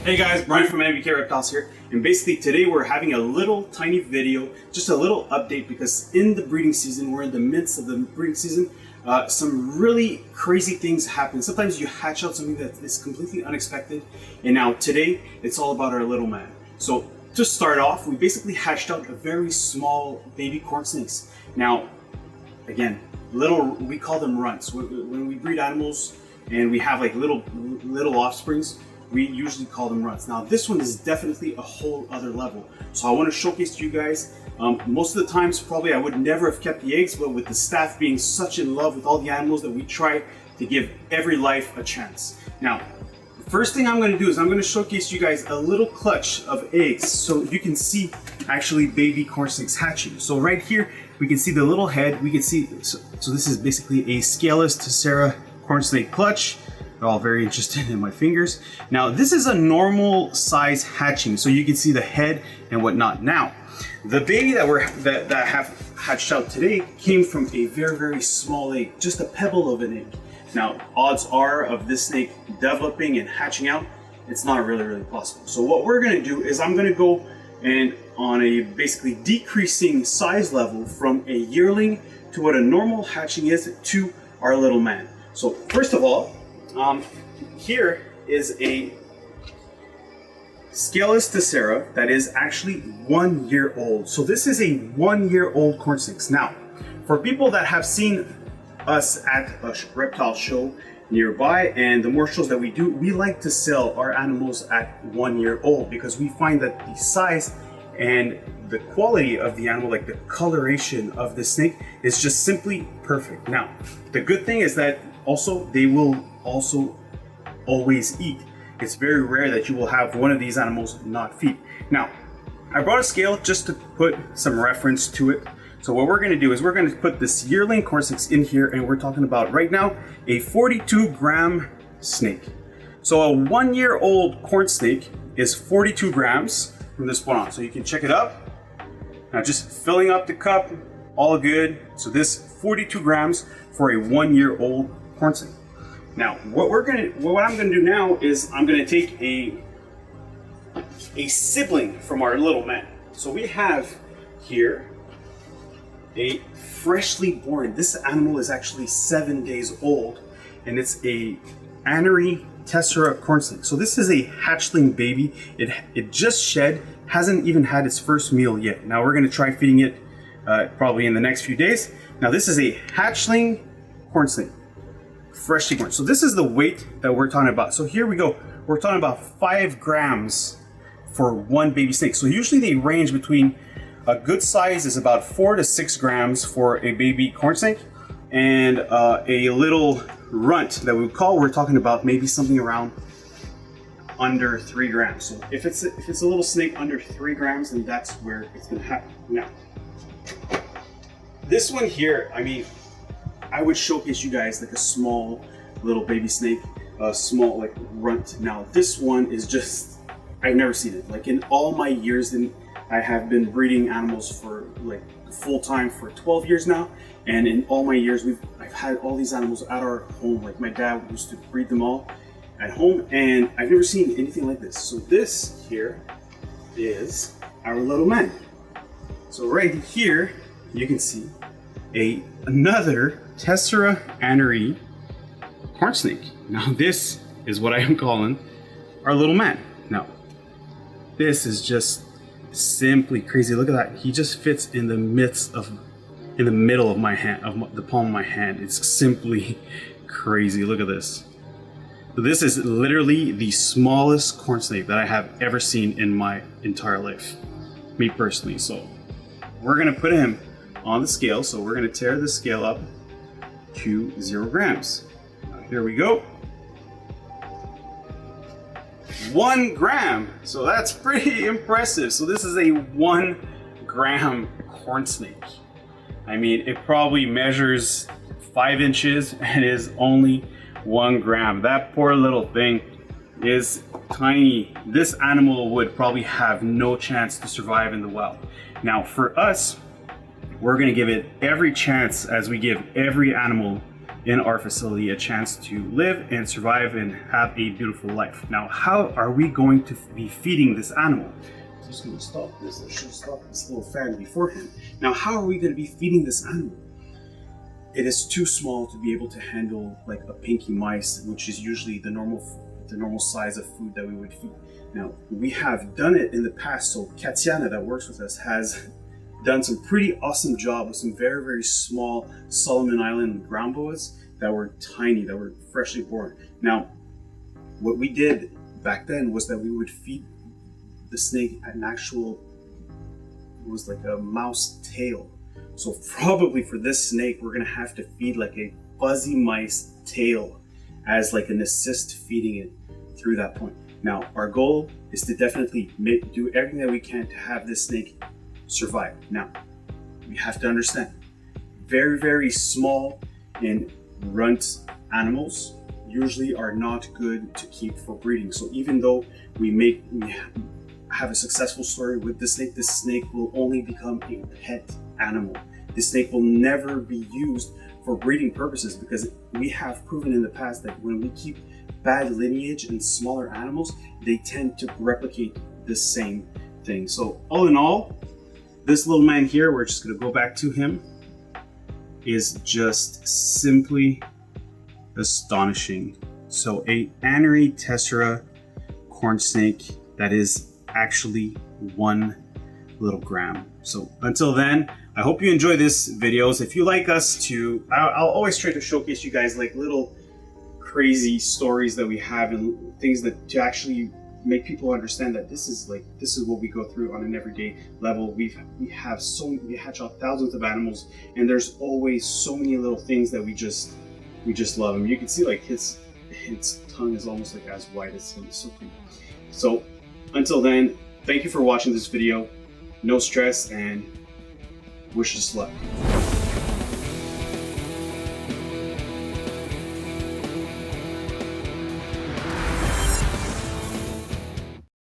Hey guys, Brian from NBK Reptiles here, and basically today we're having a little tiny video, just a little update, because in the breeding season, we're in the midst of the breeding season, some really crazy things happen. Sometimes you hatch out something that is completely unexpected, and now today it's all about our little man. So to start off, we basically hatched out a very small baby corn snakes. Now, again, we call them runts. When we breed animals and we have like little offsprings, we usually call them runts. Now this one is definitely a whole other level. So I want to showcase to you guys. Most of the times probably I would never have kept the eggs, but with the staff being such in love with all the animals, that we try to give every life a chance. Now, the first thing I'm going to do is I'm going to showcase you guys a little clutch of eggs so you can see actually baby corn snakes hatching. So right here we can see the little head. We can see, so this is basically a scaleless Tessera corn snake clutch. They're all very interested in my fingers. Now this is a normal size hatching, so you can see the head and whatnot. Now the baby that I have hatched out today came from a very small egg, just a pebble of an egg. Now odds are of this snake developing and hatching out, it's not really possible. So what we're going to do is I'm going to go and on a basically decreasing size level from a yearling to what a normal hatching is to our little man. So first of all, here is a scaleless Tessera that is actually 1 year old. So this is a 1 year old corn snakes. Now, for people that have seen us at a reptile show nearby and the more shows that we do, we like to sell our animals at 1 year old because we find that the size and the quality of the animal, like the coloration of the snake, is just simply perfect. Now, the good thing is that also they will also always eat. It's very rare that you will have one of these animals not feed. Now, I brought a scale just to put some reference to it. So what we're going to do is we're going to put this yearling corn snakes in here, and we're talking about right now a 42 gram snake. So a 1 year old corn snake is 42 grams from this point on. So you can check it up. Now just filling up the cup, all good. So this 42 grams for a 1 year old corn snake. Now, what I'm gonna do now is I'm gonna take a sibling from our little man. So we have here a freshly born. This animal is actually 7 days old, and it's a Anery Tessera corn snake. So this is a hatchling baby. It just shed, hasn't even had its first meal yet. Now we're gonna try feeding it probably in the next few days. Now this is a hatchling corn snake. Freshly born. So this is the weight that we're talking about. So here we go. We're talking about 5 grams for one baby snake. So usually they range between, a good size is about 4 to 6 grams for a baby corn snake, and a little runt that we would call, we're talking about maybe something around under 3 grams. So if it's a little snake under 3 grams, then that's where it's gonna happen. Now, this one here, I mean, I would showcase you guys like a small little baby snake, a small like runt. Now this one is just, I've never seen it. Like in all my years, and I have been breeding animals for like full time for 12 years now. And in all my years, I've had all these animals at our home. Like my dad used to breed them all at home, and I've never seen anything like this. So this here is our little man. So right here, you can see another Tessera Anery corn snake. Now this is what I am calling our little man. Now this is just simply crazy. Look at that. He just fits in the middle of my hand, of the palm of my hand. It's simply crazy. Look at this. So this is literally the smallest corn snake that I have ever seen in my entire life, me personally. So we're gonna put him on the scale. So we're gonna tear the scale up to 0 grams. Here we go. 1 gram. So that's pretty impressive. So this is a 1 gram corn snake. I mean, it probably measures 5 inches and is only 1 gram. That poor little thing is tiny. This animal would probably have no chance to survive in the wild. Now for us, we're gonna give it every chance, as we give every animal in our facility a chance to live and survive and have a beautiful life. Now, how are we going to be feeding this animal? I'm just going to stop this. I should stop this little fan beforehand. Now, how are we going to be feeding this animal? It is too small to be able to handle like a pinky mice, which is usually the normal size of food that we would feed. Now, we have done it in the past, so Katiana that works with us has done some pretty awesome job with some very, very small Solomon Island ground boas that were tiny, that were freshly born. Now, what we did back then was that we would feed the snake an actual, it was like a mouse tail. So probably for this snake, we're gonna have to feed like a fuzzy mice tail as like an assist feeding it through that point. Now, our goal is to definitely do everything that we can to have this snake survive. Now, we have to understand, very, very small and runt animals usually are not good to keep for breeding. So even though we have a successful story with this snake will only become a pet animal. This snake will never be used for breeding purposes, because we have proven in the past that when we keep bad lineage in smaller animals, they tend to replicate the same thing. So all in all, this little man here, we're just going to go back to him, is just simply astonishing. So a Anery tessera corn snake that is actually 1 little gram. So until then, I hope you enjoy this videos. If you like us to, I'll always try to showcase you guys like little crazy stories that we have and things that to actually make people understand that this is what we go through on an everyday level. We hatch out thousands of animals, and there's always so many little things that we just love. And you can see like his tongue is almost like as wide as him. So cute. So until then, thank you for watching this video. No stress, and wish us luck.